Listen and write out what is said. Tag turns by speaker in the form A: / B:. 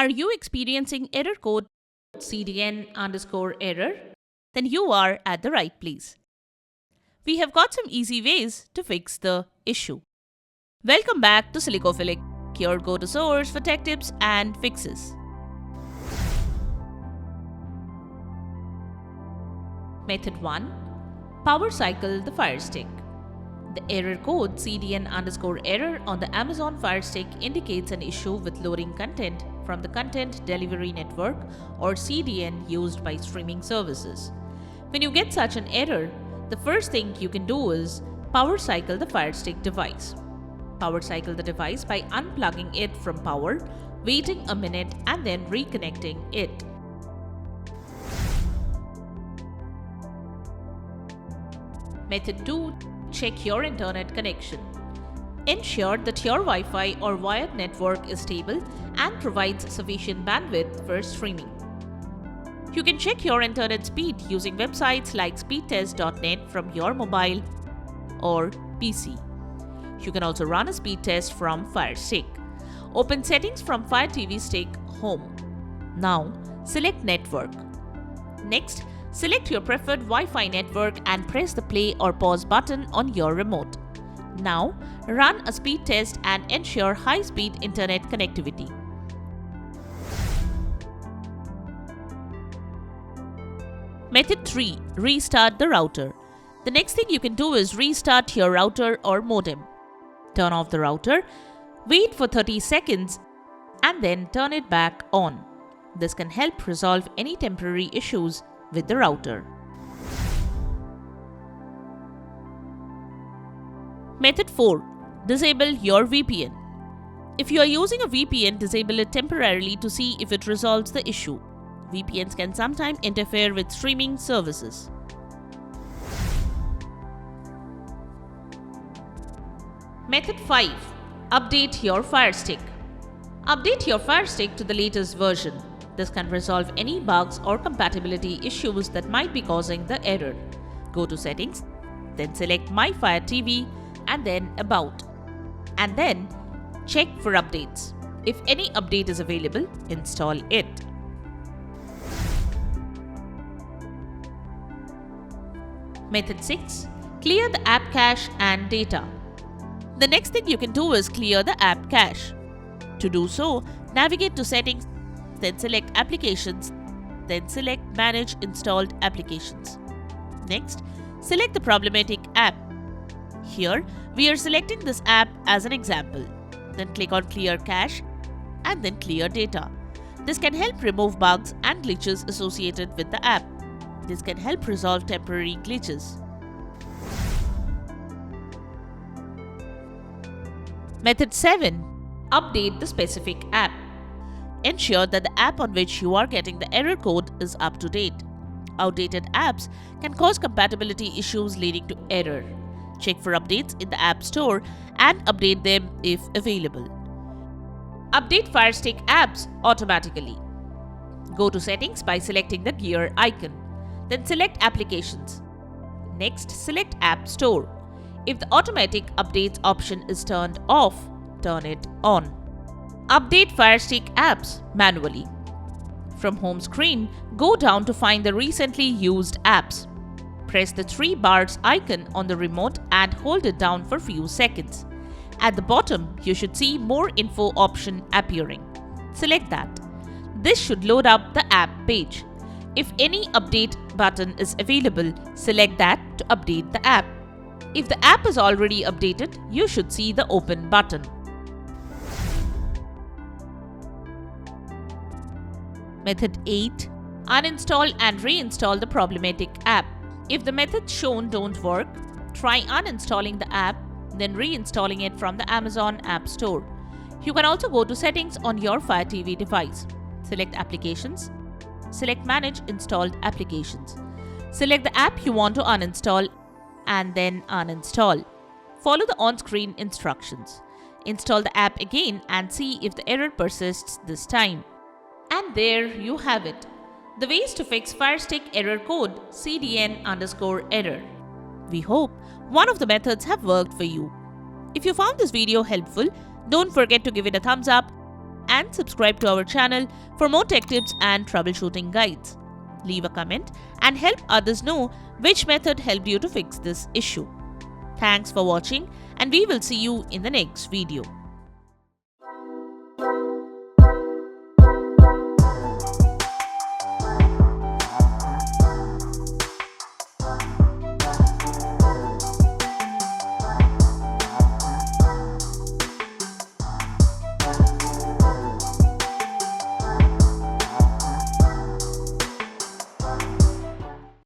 A: Are you experiencing error code CDN_error? Then you are at the right place. We have got some easy ways to fix the issue. Welcome back to Silicophilic, your go-to source for tech tips and fixes. Method 1. Power cycle the Fire Stick. The error code CDN_error on the Amazon Fire Stick indicates an issue with loading content from the Content Delivery Network or CDN used by streaming services. When you get such an error, the first thing you can do is power cycle the Fire Stick device. Power cycle the device by unplugging it from power, waiting a minute and then reconnecting it. Method 2. Check your internet connection. Ensure that your Wi-Fi or wired network is stable and provides sufficient bandwidth for streaming. You can check your internet speed using websites like speedtest.net from your mobile or PC. You can also run a speed test from Fire Stick. Open Settings from Fire TV Stick Home. Now, select Network. Next, select your preferred Wi-Fi network and press the play or pause button on your remote. Now, run a speed test and ensure high-speed internet connectivity. Method 3. Restart the router. The next thing you can do is restart your router or modem. Turn off the router, wait for 30 seconds, and then turn it back on. This can help resolve any temporary issues with the router. Method 4. Disable your VPN. If you are using a VPN, disable it temporarily to see if it resolves the issue. VPNs can sometimes interfere with streaming services. Method 5. Update your Fire Stick. Update your Fire Stick to the latest version. This can resolve any bugs or compatibility issues that might be causing the error. Go to Settings, then select My Fire TV and then About. And then check for updates. If any update is available, install it. Method 6. Clear the app cache and data. The next thing you can do is clear the app cache. To do so, navigate to Settings, then select Applications, then select Manage Installed Applications. Next, select the problematic app. Here, we are selecting this app as an example. Then click on Clear Cache and then Clear Data. This can help remove bugs and glitches associated with the app. This can help resolve temporary glitches. Method 7. Update the specific app. Ensure that the app on which you are getting the error code is up to date. Outdated apps can cause compatibility issues leading to error. Check for updates in the App Store and update them if available. Update Fire Stick apps automatically. Go to Settings by selecting the gear icon. Then select Applications. Next, select App Store. If the automatic updates option is turned off, turn it on. Update Fire Stick apps manually. From home screen, go down to find the recently used apps. Press the 3 bars icon on the remote and hold it down for few seconds. At the bottom, you should see More Info option appearing. Select that. This should load up the app page. If any update button is available, select that to update the app. If the app is already updated, you should see the Open button. Method 8. Uninstall and reinstall the problematic app. If the methods shown don't work, try uninstalling the app, then reinstalling it from the Amazon App Store. You can also go to Settings on your Fire TV device. Select Applications. Select Manage Installed Applications. Select the app you want to uninstall and then uninstall. Follow the on-screen instructions. Install the app again and see if the error persists this time. And there you have it. The ways to fix Fire Stick error code CDN_error. We hope one of the methods have worked for you. If you found this video helpful, don't forget to give it a thumbs up and subscribe to our channel for more tech tips and troubleshooting guides. Leave a comment and help others know which method helped you to fix this issue. Thanks for watching, and we will see you in the next video.